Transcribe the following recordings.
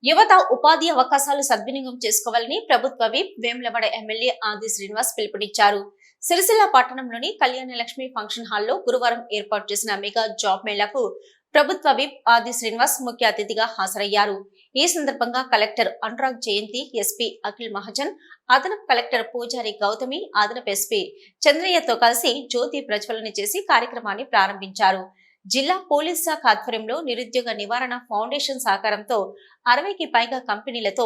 యువత ఉపాధి అవకాశాలు సద్వినియోగం చేసుకోవాలని ప్రభుత్వ విప్ వేములవాడ ఎమ్మెల్యే ఆది శ్రీనివాస్ పిలుపునిచ్చారు. సిరిసిల్ల పట్టణంలోని కళ్యాణ లక్ష్మి ఫంక్షన్ హాల్లో గురువారం ఏర్పాటు చేసిన మెగా జాబ్ మేళాకు ప్రభుత్వ విప్ ఆది శ్రీనివాస్ ముఖ్య అతిథిగా హాజరయ్యారు. ఈ సందర్భంగా కలెక్టర్ అనురాగ్ జయంతి, ఎస్పీ అఖిల్ మహాజన్, అదనపు కలెక్టర్ పూజారి గౌతమి, అదనపు ఎస్పీ చంద్రయ్యతో కలిసి జ్యోతి ప్రజ్వలన చేసి కార్యక్రమాన్ని ప్రారంభించారు. జిల్లా పోలీస్ శాఖ ఆధ్వర్యంలో నిరుద్యోగ నివారణ ఫౌండేషన్ సహకారంతో 60కి పైగా కంపెనీలతో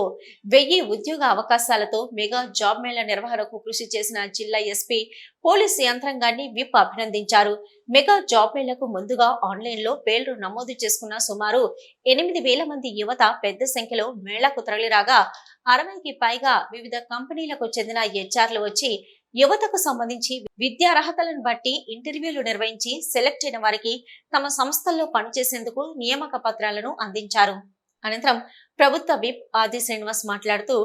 1000 ఉద్యోగ అవకాశాలతో మెగా జాబ్ మేళా నిర్వహణకు కృషి చేసిన జిల్లా ఎస్పీ పోలీసు యంత్రాంగాన్ని విప్ అభినందించారు. మెగా జాబ్ మేళాకు ముందుగా ఆన్లైన్ లో పేర్లు నమోదు చేసుకున్న సుమారు 8000 మంది యువత పెద్ద సంఖ్యలో మేళాకు తరలిరాగా 60కి పైగా వివిధ కంపెనీలకు చెందిన హెచ్ఆర్లు వచ్చి యువతకు సంబంధించి విద్యార్హతలను బట్టి ఇంటర్వ్యూలు నిర్వహించి సెలెక్ట్ అయిన వారికి తమ సంస్థల్లో పనిచేసేందుకు నియామక పత్రాలను అందించారు. అనంతరం ప్రభుత్వ విప్ ఆది శ్రీనివాస్ మాట్లాడుతూ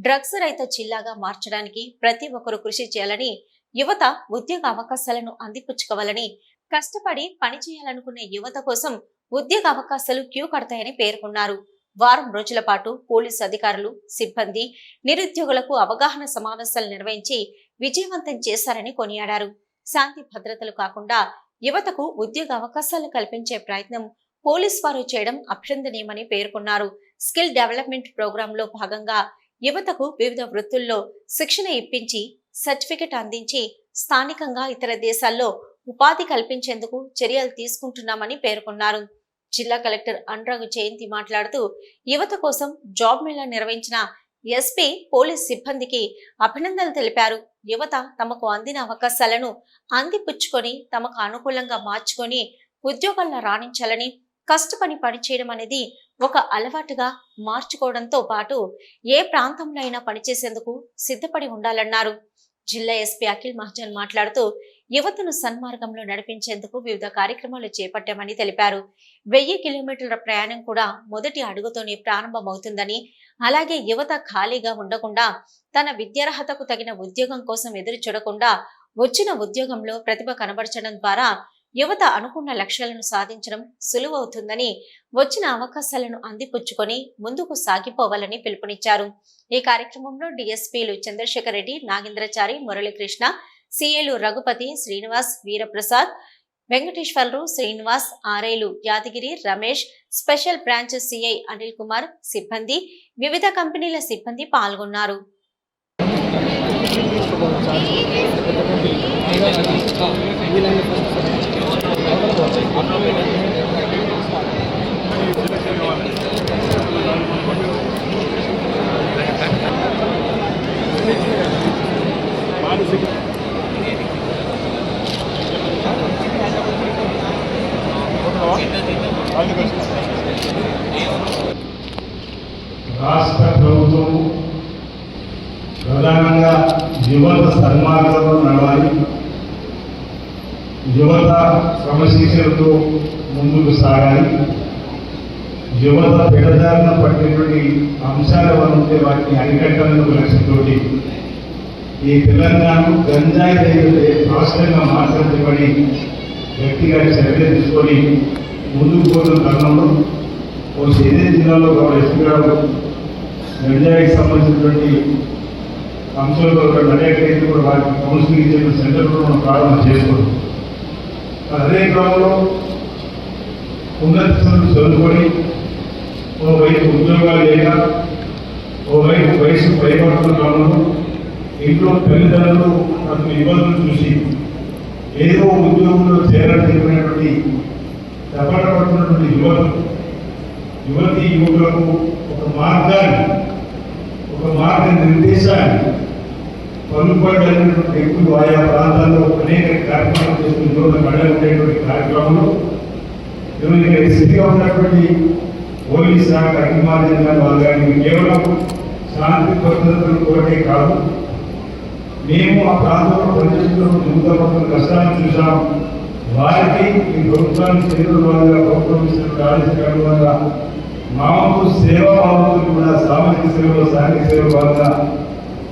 డ్రగ్స్ రహిత జిల్లాగా మార్చడానికి ప్రతి ఒక్కరూ కృషి చేయాలని, యువత ఉద్యోగ అవకాశాలను అందిపుచ్చుకోవాలని, కష్టపడి పనిచేయాలనుకునే యువత కోసం ఉద్యోగ అవకాశాలు క్యూ కడతాయని పేర్కొన్నారు. వారం రోజుల పాటు పోలీసు అధికారులు, సిబ్బంది, నిరుద్యోగులకు అవగాహన సమావేశాలు నిర్వహించి విజయవంతం చేశారని కొనియాడారు. శాంతి భద్రతలు కాకుండా యువతకు ఉద్యోగ అవకాశాలు కల్పించే ప్రయత్నం పోలీసు వారు చేయడం అభినందనీయమని పేర్కొన్నారు. స్కిల్ డెవలప్మెంట్ ప్రోగ్రామ్ లో భాగంగా యువతకు వివిధ వృత్తుల్లో శిక్షణ ఇప్పించి సర్టిఫికెట్ అందించి స్థానికంగా ఇతర దేశాల్లో ఉపాధి కల్పించేందుకు చర్యలు తీసుకుంటున్నామని పేర్కొన్నారు. జిల్లా కలెక్టర్ అనురాగ్ జయంతి మాట్లాడుతూ యువత కోసం జాబ్ మేళా నిర్వహించిన ఎస్పీ పోలీస్ సిబ్బందికి అభినందనలు తెలిపారు. యువత తమకు అందిన అవకాశాలను అందిపుచ్చుకొని తమకు అనుకూలంగా మార్చుకొని ఉద్యోగాల్లో రాణించాలని, కష్టపడి పనిచేయడం అనేది ఒక అలవాటుగా మార్చుకోవడంతో పాటు ఏ ప్రాంతంలో అయినా పనిచేసేందుకు సిద్ధపడి ఉండాలన్నారు. జిల్లా ఎస్పీ అఖిల్ మహాజన్ మాట్లాడుతూ యువతను సన్మార్గంలో నడిపించేందుకు వివిధ కార్యక్రమాలు చేపట్టామని తెలిపారు. 1000 కిలోమీటర్ల ప్రయాణం కూడా మొదటి అడుగుతోనే ప్రారంభమవుతుందని, అలాగే యువత ఖాళీగా ఉండకుండా తన విద్యార్హతకు తగిన ఉద్యోగం కోసం ఎదురు చూడకుండా వచ్చిన ఉద్యోగంలో ప్రతిభ కనబరచడం ద్వారా యువత అనుకున్న లక్ష్యాలను సాధించడం సులువవుతుందని, వచ్చిన అవకాశాలను అందిపుచ్చుకొని ముందుకు సాగిపోవాలని పిలుపునిచ్చారు. ఈ కార్యక్రమంలో డిఎస్పీలు చంద్రశేఖర్ రెడ్డి, నాగేంద్రచారి, మురళీకృష్ణ, సిఏలు రఘుపతి, శ్రీనివాస్, వీరప్రసాద్, వెంకటేశ్వర్లు, శ్రీనివాస్, ఆర్ఐలు Yadagiri, Ramesh, special branch CI Anil Kumar, సిబ్బంది, వివిధ కంపెనీల సిబ్బంది పాల్గొన్నారు. రాష్ట్ర ప్రభుత్వం ప్రధానంగా యువత సన్మార్గంలో నడవాలి, యువత క్రమశిక్షణతో ముందుకు సాగాలి, యువత పెడదారిన పట్టినటువంటి అంశాలు ఉంటే వాటిని అరికట్టడానికి లక్ష్యంతో ఈ తెలంగాణను గంజాయి రహిత రాష్ట్రంగా మార్చబడి గట్టిగా చర్యలు తీసుకొని ముందుకు పోతున్న తరుణంలో ఏదైతే జిల్లాలో ఎస్పీ గారు గంజాయికి సంబంధించినటువంటి అంశాలతో అనేక రైతులు కూడా వారికి కౌన్సిలింగ్ ఇచ్చే సెంటర్ కూడా మనం ప్రారంభం చేసుకోవచ్చు. అదే క్రమంలో ఉన్నత చదువుకొని ఓవైపు ఉద్యోగాలు లేక, ఓవైపు వయసు పైబడుతున్న క్రమంలో ఇంట్లో తల్లిదండ్రులు అతను ఇబ్బందులు చూసి ఏదో ఉద్యోగంలో చేరడానికి తప్పటపడుతున్నటువంటి యువతి యువకులకు ఒక మార్గ నిర్దేశాన్ని పలుపడినటువంటి వ్యక్తులు ఆయా ప్రాంతాల్లో అనేక కార్యక్రమాలు చేస్తున్న యువత కళ ఉండేటువంటి కార్యక్రమంలో ఇక్కడ స్థితిగా ఉన్నటువంటి పోలీస్ శాఖ అధికారులు వాళ్ళని కేవలం శాంతి భద్రతలు కోరటే కాదు, మేము ఆ ప్రాంతంలో పనిచేస్తున్న యువత కష్టాలను చూసాం. వారికి ఈ ప్రభుత్వాన్ని చేతుల వల్ల ప్రభుత్వం ఇస్తున్న ఆలోచన వల్ల మామూలు సేవా భావంతో కూడా సామాజిక సేవలో సాంఘిక సేవ భాగంగా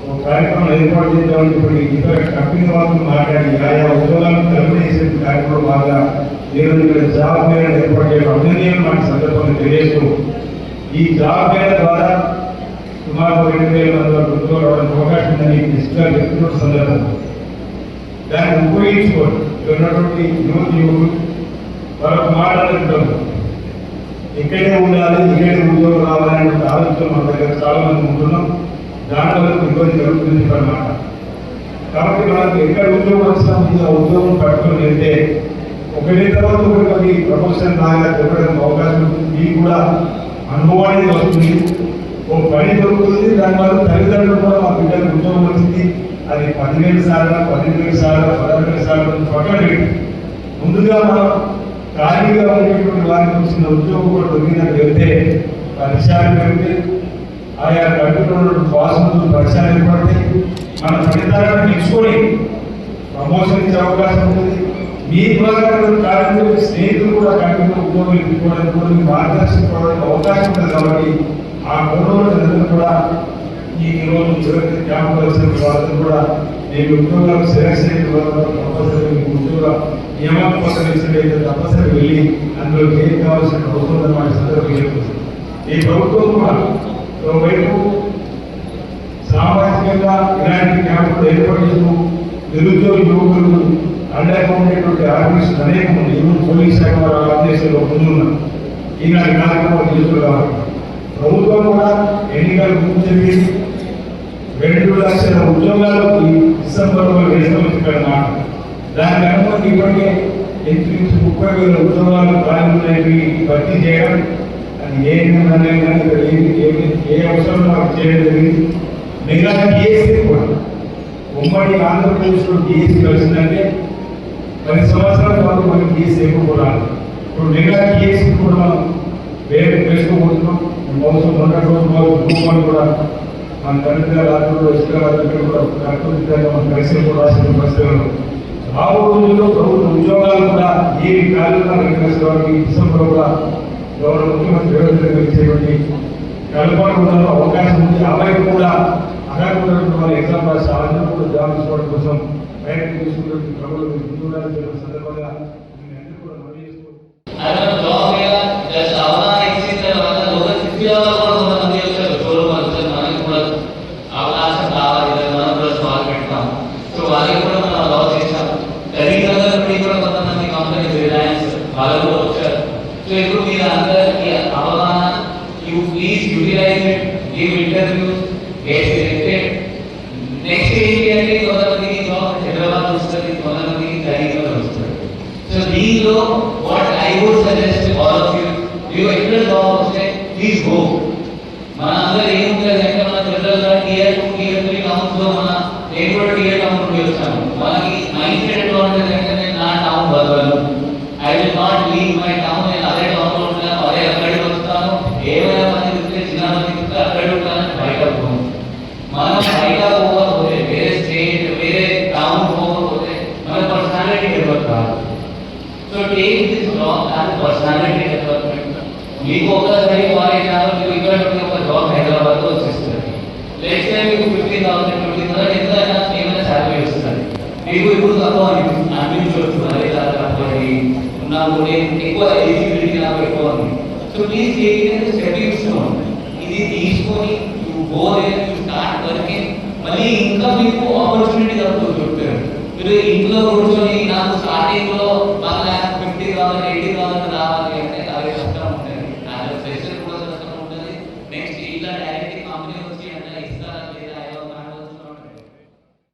ఒక కార్యక్రమం ఏర్పాటు చేద్దామని చెప్పి ఇతర కంపెనీ వాళ్ళతో మాట్లాడి ఆయా ఉద్యోగాలను కల్పన చేసే కార్యక్రమం భాగంగా ఈరోజు ఇక్కడ జాబ్ మేళా ఏర్పాటు చేయడం అభినందనీయం. మన సందర్భంగా తెలియజేస్తూ ఈ జాబ్ మేళ ద్వారా సుమారు 2,000 మంది వరకు ఉద్యోగాలు రావడానికి అవకాశం ఉందని డిస్ప్లే చెప్తున్న సందర్భంలో దాన్ని ఉపయోగించుకోండి. ఇక్కడ ఉన్నటువంటి యువకులు వాళ్ళకు మాట్లాడుతుంటారు, ఇక్కడే ఉండాలి, ఇక్కడే ఉద్యోగం రావాలనే ఆలోచన మన దగ్గర చాలా మంది ఉంటున్నాం. దానివల్ల ఇబ్బంది జరుగుతుంది అన్నమాట. కాబట్టి మనకు ఎక్కడ ఉద్యోగం వచ్చినా ఆ ఉద్యోగం పట్టుకొని వెళ్తే ఒకటి తర్వాత ఒకటి ప్రమోషన్ లాగా దొరకడానికి అవకాశం ఉంటుంది. మీకు కూడా అనుభవానికి వస్తుంది, ఓ పని దొరుకుతుంది. దానివల్ల తల్లిదండ్రులు కూడా మా బిడ్డలకు ఉద్యోగం వచ్చింది, అది 10,000 సార్లు 15,000 సార్లు 16,000 సార్లు పక్కన పెట్టి ముందుగా మనం ఖాళీగా ఉండేటువంటి వారికి వచ్చిన ఉద్యోగం కూడా దొరికినట్టు వెళ్తే పరిచయాలు పెరిగితే ఆయా కంపెనీలో పాసులు పరిచయాలు ఏర్పడితే మన ఫలితాలను మెచ్చుకొని ప్రమోషన్ ఇచ్చే అవకాశం ఉంటుంది. మీ ద్వారా కార్మికులు స్నేహితులు కూడా కంపెనీలో ఉద్యోగులు ఇవ్వడానికి కూడా మీ మార్గదర్శించుకోవడానికి అవకాశం ఉంటుంది. కాబట్టి ఆ గౌరవం కూడా ఈ రోజు చివరికి క్యాంపు వచ్చిన వాళ్ళతో కూడా నేను ఉద్యోగాలు సెలెక్షన్ అయిన వాళ్ళతో తప్పనిసరి ఉద్యోగ నియమాల కోసం ఇచ్చినట్లయితే తప్పనిసరి వెళ్ళి అందులో ఏం కావాల్సిన అవసరం మన సందర్భం. ఈ ప్రభుత్వం కూడా ఒకవైపు సామాజికంగా ఇలాంటి క్యాంపులు ఏర్పాటు చేస్తూ నిరుద్యోగ యువకులు అండగా ఉండేటువంటి ఆర్గనైజేషన్ అనేక మంది ఈరోజు పోలీస్ శాఖ వారు ఆదేశాల్లో ముందున్నారు. ఈనాటి కార్యక్రమం చేస్తున్నారు కాబట్టి ప్రభుత్వం కూడా ఎన్నికల ముందు చెప్పి 2 లక్షల ఉద్యోగాలు ఈ డిసెంబర్లో వేసుకోవచ్చుకన్నమాట. దానికి అనుమతి ఇప్పటికే ఇంచుమించు 30,000 ఉద్యోగాలు ఖాళీ భర్తీ చేయడం అది ఏ నిర్ణయం కానీ ఇక్కడ ఏ అవసరం మాకు చేయడం జరిగింది. మెగా డిఎస్సీ కూడా ఉమ్మడి ఆంధ్రప్రదేశ్లో డిఎస్సీ కలిసిందంటే 10 సంవత్సరాల పాటు మనకి డిఎస్సీ ఎక్కువరాలి. ఇప్పుడు మెగా డిఎస్సీ కూడా మనం వేసుకోబోతున్నాం. బహుశా మొన్నటి రోజు కూడా మన తండ్రి రాత్రులు ఇసుక కూడా మన పరిశ్రమ కూడా రాసిన పరిస్థితుల్లో రాబో రోజుల్లో ప్రభుత్వ ఉద్యోగాలు కూడా ఏ కార్యక్రమాలు డిసెంబర్ కూడా గౌరవ ముఖ్యమంత్రి రేవంత్ రెడ్డి ఇచ్చేటువంటి కల్పనలో అవకాశం ఉంది. ఆ వైపు కూడా అర్హులైనటువంటి వాళ్ళ ఎగ్జామ్ రాసి అందరూ కూడా జాబ్ తీసుకోవడం కోసం ప్రయత్నం తీసుకున్నటువంటి ప్రభుత్వం ముందుకు సందర్భంగా కూడా మనవి చేస్తూ అవకాశం కావాలి, మనం కూడా స్మాల్ పెడతాం. సో వాళ్ళకి కూడా మనం అలౌ చేస్తాం. కరీంనగర్ నుండి కూడా కొంతమంది కంపెనీ రిలయన్స్ వాళ్ళు కూడా వచ్చారు. సో ఇప్పుడు మీరు అందరికీ అవగాహన, you please utilise it, give interviews, get selected. Next ఏంటి అంటే కొంతమందికి జాబ్ హైదరాబాద్ వస్తుంది, కొంతమందికి కరీంనగర్ వస్తుంది. సో దీనిలో what I would suggest all of you, మీకు ఎక్కడ జాబ్ వస్తే ప్లీజ్ గో. మన అందరూ ఏముంటుంది అంటే మన జనరల్గా టియర్ 2 టియర్ 3 టౌన్స్ లో మన నేను కూడా టియర్ టౌన్ నుండి వచ్చాను. మనకి మైండ్ సెట్ ఎట్లా ఉంటుంది అంటే నేను నా టౌన్ బదలను, I will not leave my town. నేను అదే టౌన్ లో ఉంటాను, అదే అక్కడికి వస్తాను, ఏమైనా మంది చూస్తే చిన్న మంది చూస్తే అక్కడికి ఉంటాను, బయట పోను. మనం బయట పోకపోతే వేరే స్టేట్ వేరే టౌన్ పోకపోతే మన పర్సనాలిటీ డెవలప్ కాదు. So take this job as personality development. మీకు ఒకసారి కాలేజ్ మీకు ఇక్కడ నుండి ఒక జాబ్ హైదరాబాద్ లో వచ్చేస్తుంది. నెక్స్ట్ టైం మీకు 15,000 ఎంత ఏమైనా శాలరీ వస్తుంది. మీకు ఇప్పుడు తక్కువ అనిపించవచ్చు, అదే తప్పది ఉన్నా కూడా ఎక్కువ ఎలిజిబిలిటీ నాకు ఎక్కువ ఉంది. సో ప్లీజ్ స్టెప్పింగ్ స్టోన్ ఇది తీసుకొని you go there, you start working. మళ్ళీ ఇంకా మీకు ఆపర్చునిటీ దొరుకుతుంది. మీరు ఇంట్లో కూర్చొని నాకు స్టార్టింగ్ లో 1,50,000 80,000 రావాలి అంటే అవి కష్టం ఉంటుంది. ఫ్రెషర్ కూడా కష్టం ఉంటుంది. నెక్స్ట్ ఇట్లా డైరెక్ట్ కంపెనీ